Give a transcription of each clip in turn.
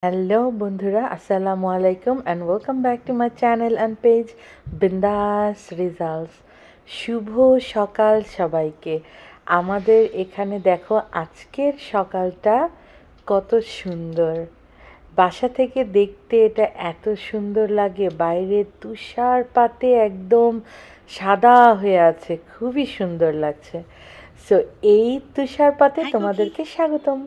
Hello বন্ধুরা, আসসালামু আলাইকুম and welcome back to my channel and page বিন্দাস রিজাল্টস। শুভ সকাল সবাইকে। আমাদের এখানে দেখো আজকের সকালটা কত সুন্দর। বাসা থেকে দেখতে এটা এত সুন্দর লাগে, বাইরে তুষারপাতে একদম সাদা হয়ে আছে, খুবই সুন্দর লাগছে। সো এই তুষারপাতে তোমাদেরকে স্বাগতম।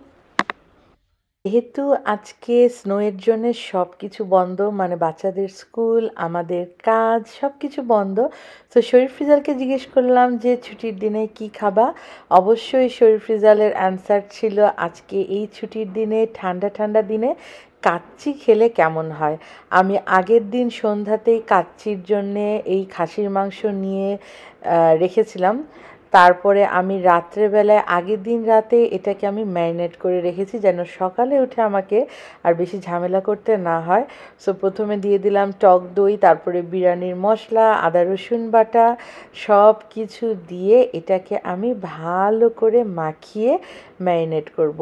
যেহেতু আজকে স্নোয়ের জন্য সব কিছু বন্ধ, মানে বাচ্চাদের স্কুল, আমাদের কাজ সব কিছু বন্ধ। তো শরীফ রিজালকে জিজ্ঞেস করলাম যে ছুটির দিনে কি খাবা। অবশ্যই শরীফ রিজালের অ্যান্সার ছিল আজকে এই ছুটির দিনে, ঠান্ডা ঠান্ডা দিনে কাচ্চি খেলে কেমন হয়। আমি আগের দিন সন্ধ্যাতেই কাচ্চির জন্যে এই খাসির মাংস নিয়ে রেখেছিলাম। তারপরে আমি রাত্রেবেলায় আগের দিন রাতে এটাকে আমি ম্যারিনেট করে রেখেছি যেন সকালে উঠে আমাকে আর বেশি ঝামেলা করতে না হয়। সো প্রথমে দিয়ে দিলাম টক দই, তারপরে বিরিয়ানির মশলা, আদা রসুন বাটা, সব কিছু দিয়ে এটাকে আমি ভালো করে মাখিয়ে ম্যারিনেট করব।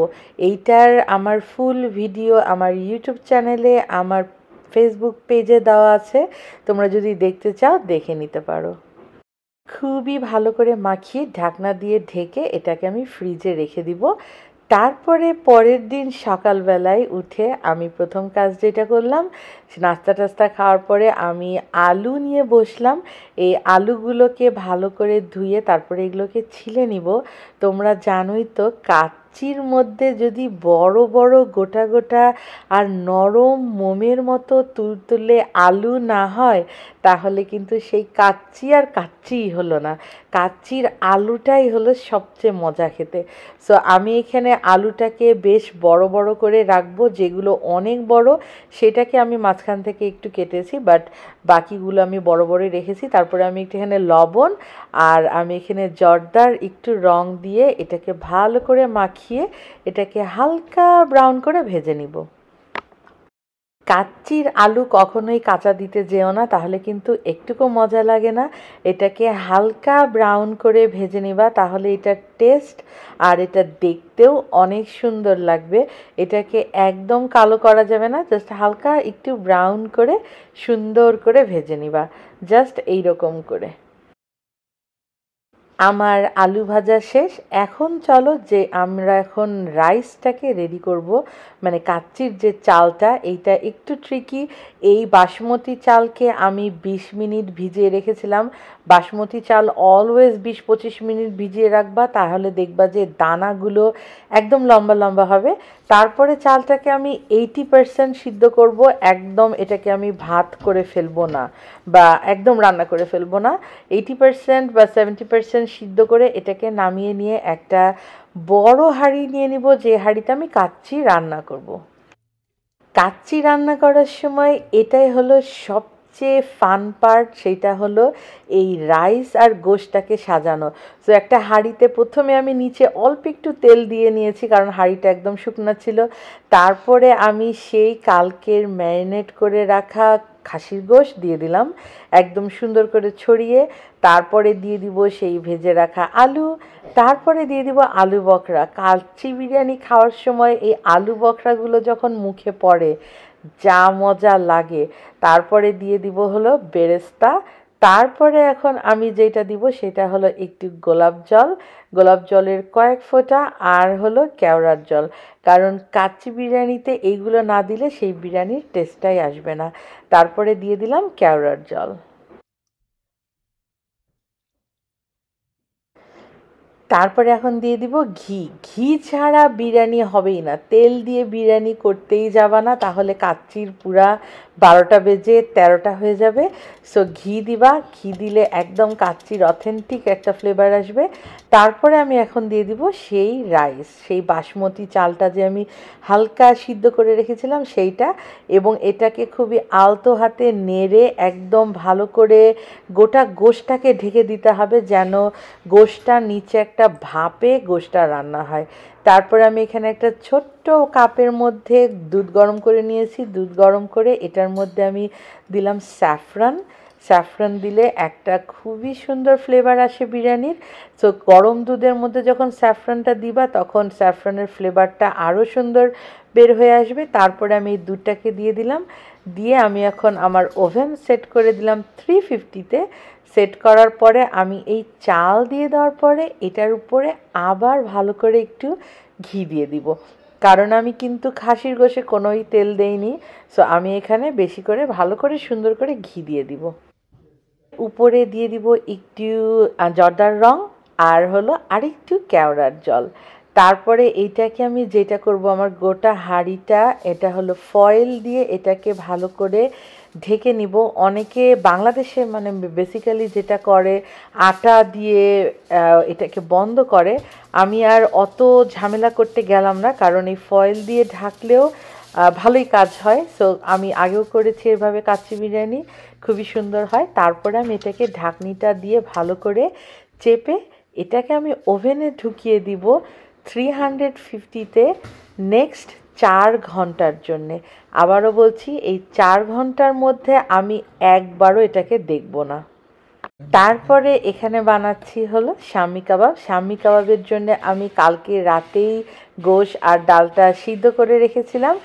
এইটার আমার ফুল ভিডিও আমার ইউটিউব চ্যানেলে, আমার ফেসবুক পেজে দেওয়া আছে, তোমরা যদি দেখতে চাও দেখে নিতে পারো। খুবই ভালো করে মাখিয়ে ঢাকনা দিয়ে ঢেকে এটাকে আমি ফ্রিজে রেখে দিব। তারপরে পরের দিন সকালবেলায় উঠে আমি প্রথম কাজ যেটা করলাম, নাস্তা টাস্তা খাওয়ার পরে আমি আলু নিয়ে বসলাম। এই আলুগুলোকে ভালো করে ধুয়ে তারপরে এগুলোকে ছিলে নিব। তোমরা জানোই তো কাচ্চির মধ্যে যদি বড় বড় গোটা গোটা আর নরম মোমের মতো তুলতুলে আলু না হয়, তাহলে কিন্তু সেই কাচ্চি আর কাচ্চিই হলো না। কাচ্চির আলুটাই হলো সবচেয়ে মজা খেতে। সো আমি এখানে আলুটাকে বেশ বড় বড় করে রাখবো, যেগুলো অনেক বড় সেটাকে আমি মাঝখান থেকে একটু কেটেছি, বাট বাকিগুলো আমি বড় বড়ই রেখেছি। তারপরে আমি একটু এখানে লবণ আর আমি এখানে জর্দার একটু রং দিয়ে এটাকে ভালো করে মাখিয়ে এটাকে হালকা ব্রাউন করে ভেজে নিব। কাচ্চির আলু কখনোই কাঁচা দিতে যেও না, তাহলে কিন্তু একটুকু মজা লাগে না। এটাকে হালকা ব্রাউন করে ভেজে নিবা, তাহলে এটার টেস্ট আর এটা দেখতেও অনেক সুন্দর লাগবে। এটাকে একদম কালো করা যাবে না, জাস্ট হালকা একটু ব্রাউন করে সুন্দর করে ভেজে নিবা, জাস্ট এইরকম করে। আমার আলু ভাজা শেষ। এখন চলো যে আমরা এখন রাইসটাকে রেডি করব। মানে কাচ্চির যে চালটা, এইটা একটু ট্রিকি। এই বাসমতি চালকে আমি 20 মিনিট ভিজিয়ে রেখেছিলাম। বাসমতি চাল অলওয়েজ 20-25 মিনিট ভিজিয়ে রাখবা, তাহলে দেখবা যে দানাগুলো একদম লম্বা লম্বা হবে। তারপরে চালটাকে আমি 80% সিদ্ধ করব। একদম এটাকে আমি ভাত করে ফেলবো না বা একদম রান্না করে ফেলবো না। 80% বা 70% সিদ্ধ করে এটাকে নামিয়ে নিয়ে একটা বড় হাঁড়ি নিয়ে নিব, যে হাঁড়িতে আমি কাচ্চি রান্না করব। কাচ্চি রান্না করার সময় এটাই হলো সবচেয়ে ফান পার্ট, সেটা হলো এই রাইস আর গোশটাকে সাজানো। তো একটা হাঁড়িতে প্রথমে আমি নিচে অল্প একটু তেল দিয়ে নিয়েছি, কারণ হাঁড়িটা একদম শুকনো ছিল। তারপরে আমি সেই কালকের ম্যারিনেট করে রাখা খাসির গোশ দিয়ে দিলাম একদম সুন্দর করে ছড়িয়ে। তারপরে দিয়ে দিব সেই ভেজে রাখা আলু। তারপরে দিয়ে দিব আলু বখরা। কাচ্চি বিরিয়ানি খাওয়ার সময় এই আলু বখরাগুলো যখন মুখে পড়ে যা মজা লাগে। তারপরে দিয়ে দিব হলো বেরেস্তা। তারপরে এখন আমি যেটা দিব সেটা হলো একটু গোলাপ জল, গোলাপ জলের কয়েক ফোঁটা, আর হলো কেওড়ার জল। কারণ কাচ্চি বিরিয়ানিতে এইগুলো না দিলে সেই বিরিয়ানির টেস্টটাই আসবে না। তারপরে দিয়ে দিলাম কেওড়ার জল। তারপরে এখন দিয়ে দিব ঘি। ঘি ছাড়া বিরিয়ানি হবেই না। তেল দিয়ে বিরিয়ানি করতেই যাবা না, তাহলে কাচ্চির পুরা 12টা বেজে 13টা হয়ে যাবে। সো ঘি দিবা, ঘি দিলে একদম কাচ্চির অথেন্টিক একটা ফ্লেভার আসবে। তারপরে আমি এখন দিয়ে দিব সেই রাইস, সেই বাসমতি চালটা যে আমি হালকা সিদ্ধ করে রেখেছিলাম সেইটা, এবং এটাকে খুবই আলতো হাতে নেড়ে একদম ভালো করে গোটা গোশটাকে ঢেকে দিতে হবে, যেন গোশটা নিচে একটা ভাপে গোশটা রান্না হয়। তারপরে আমি এখানে একটা ছোট্ট কাপের মধ্যে দুধ গরম করে নিয়েছি। দুধ গরম করে এটার মধ্যে আমি দিলাম স্যাফরান। স্যাফরন দিলে একটা খুবই সুন্দর ফ্লেভার আসে বিরিয়ানির। সো গরম দুধের মধ্যে যখন স্যাফরনটা দিবা তখন স্যাফরনের ফ্লেভারটা আরও সুন্দর বের হয়ে আসবে। তারপরে আমি এই দুধটাকে দিয়ে দিলাম, দিয়ে আমি এখন আমার ওভেন সেট করে দিলাম 350-তে। সেট করার পরে আমি এই চাল দিয়ে দেওয়ার পরে এটার উপরে আবার ভালো করে একটু ঘি দিয়ে দিব, কারণ আমি কিন্তু খাসির গোশে কোনোই তেল দেইনি। সো আমি এখানে বেশি করে ভালো করে সুন্দর করে ঘি দিয়ে দিব। উপরে দিয়ে দিব একটু জর্দার রং আর হলো আরেকটু কেওড়ার জল। তারপরে এইটাকে আমি যেটা করব, আমার গোটা হাঁড়িটা এটা হলো ফয়েল দিয়ে এটাকে ভালো করে ঢেকে নিব। অনেকে বাংলাদেশে মানে বেসিক্যালি যেটা করে আটা দিয়ে এটাকে বন্ধ করে। আমি আর অত ঝামেলা করতে গেলাম না, কারণ এই ফয়েল দিয়ে ঢাকলেও ভালোই কাজ হয়। সো আমি আগেও করেছি এভাবে কাচ্চি বিরিয়ানি, খুবই সুন্দর হয়। তারপরে আমি এটাকে ঢাকনিটা দিয়ে ভালো করে চেপে এটাকে আমি ওভেনে ঢুকিয়ে দিব 350-তে নেক্সট 4 ঘন্টার জন্যে। আবারও বলছি, এই 4 ঘন্টার মধ্যে আমি একবারও এটাকে দেখব না। তারপরে এখানে বানাচ্ছি হলো শামি কাবাব। শামি কাবাবের জন্য আমি কালকে রাতেই গোশ আর ডালটা সিদ্ধ করে রেখেছিলাম।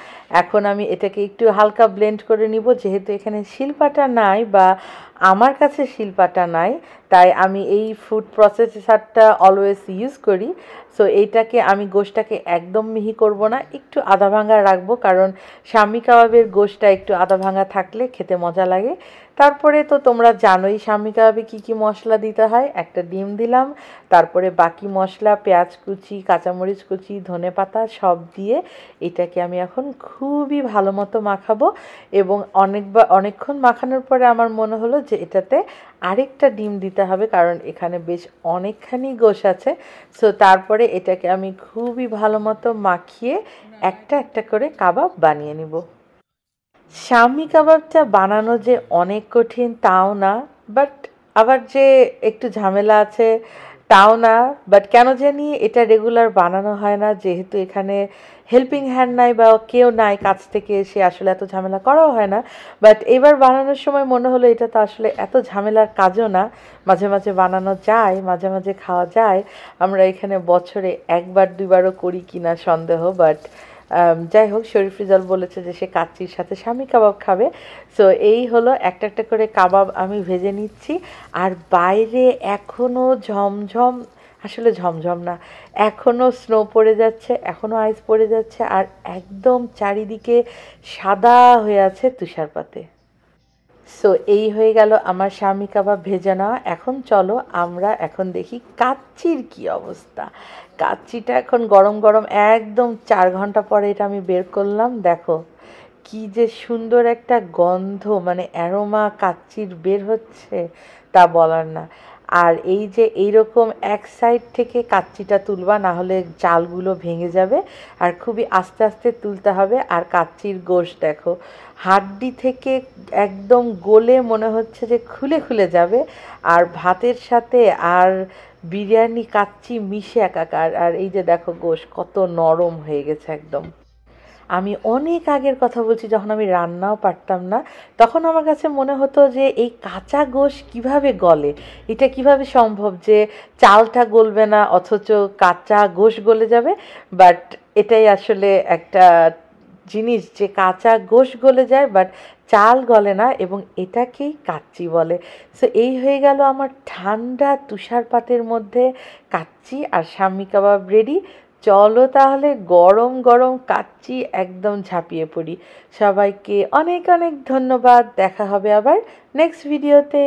এখন আমি এটাকে একটু হালকা ব্লেন্ড করে নিব, যেহেতু এখানে শিলপাটা নাই বা আমার কাছে শিলপাটা নাই, তাই আমি এই ফুড প্রসেসরটা অলওয়েজ ইউজ করি। সো এইটাকে আমি গোশটাকে একদম মিহি করব না, একটু আধা ভাঙা রাখবো, কারণ শামি কাবাবের গোশটা একটু আধা ভাঙা থাকলে খেতে মজা লাগে। তারপরে তো তোমরা জানোই শামি কাবাবে কী কী মশলা দিতে হয়। একটা ডিম দিলাম, তারপরে বাকি মশলা পেঁয়াজ কুচি, কাঁচামরিচ কুচি, ধনেপাতা সব দিয়ে এটাকে আমি এখন খুবই ভালো মতো মাখাবো। এবং অনেকক্ষণ মাখানোর পরে আমার মনে হলো যে এটাতে আরেকটা ডিম দিতে হবে, কারণ এখানে বেশ অনেকখানি গোশ আছে। সো তারপরে এটাকে আমি খুবই ভালো মতো মাখিয়ে একটা একটা করে কাবাব বানিয়ে নিব। শামি কাবাবটা বানানো যে অনেক কঠিন তাও না, বাট আবার যে একটু ঝামেলা আছে তাও না। বাট কেন জানি এটা রেগুলার বানানো হয় না, যেহেতু এখানে হেল্পিং হ্যান্ড নাই বা কেউ নাই কাছ থেকে এসে, আসলে এত ঝামেলা করাও হয় না। বাট এবার বানানোর সময় মনে হলো এটা তো আসলে এত ঝামেলার কাজও না, মাঝে মাঝে বানানো যায়, মাঝে মাঝে খাওয়া যায়। আমরা এখানে বছরে একবার দুইবারও করি কিনা সন্দেহ। বাট যাই হোক, শরীফ রেজাল বলেছে যে সে কাচ্চির সাথে শামি কাবাব খাবে। সো এই হলো একটা একটা করে কাবাব আমি ভেজে নিচ্ছি। আর বাইরে এখনও ঝমঝম, আসলে ঝমঝম না, এখনও স্নো পড়ে যাচ্ছে, এখনও আইস পড়ে যাচ্ছে, আর একদম চারিদিকে সাদা হয়ে আছে তুষারপাতে। সো এই হয়ে গেল আমার শামি কাবাব ভেজে নেওয়া। এখন চলো আমরা এখন দেখি কাচ্চির কি অবস্থা। কাচ্চিটা এখন গরম গরম একদম 4 ঘন্টা পরে এটা আমি বের করলাম। দেখো কি যে সুন্দর একটা গন্ধ, মানে অ্যারোমা কাচ্চির বের হচ্ছে, তা বলার না। আর এই যে এইরকম এক সাইড থেকে কাচ্চিটা তুলবা, না হলে চালগুলো ভেঙে যাবে, আর খুবই আস্তে আস্তে তুলতে হবে। আর কাচ্চির গোশ দেখো, হাড্ডি থেকে একদম গলে মনে হচ্ছে যে খুলে খুলে যাবে, আর ভাতের সাথে আর বিরিয়ানি কাচ্চি মিশে একাকার। আর এই যে দেখো গোশ কত নরম হয়ে গেছে একদম। আমি অনেক আগের কথা বলছি, যখন আমি রান্নাও পারতাম না, তখন আমার কাছে মনে হতো যে এই কাঁচা গোশ কিভাবে গলে, এটা কিভাবে সম্ভব যে চালটা গলবে না অথচ কাঁচা গোশ গলে যাবে। বাট এটাই আসলে একটা জিনিস যে কাঁচা গোশ গলে যায় বাট চাল গলে না, এবং এটাকেই কাচ্চি বলে। সো এই হয়ে গেল আমার ঠান্ডা তুষারপাতের মধ্যে কাচ্চি আর শামি কাবাব রেডি। চলো তাহলে গরম গরম কাচ্চি একদম ঝাঁপিয়ে পড়ি। সবাইকে অনেক অনেক ধন্যবাদ, দেখা হবে আবার নেক্সট ভিডিওতে।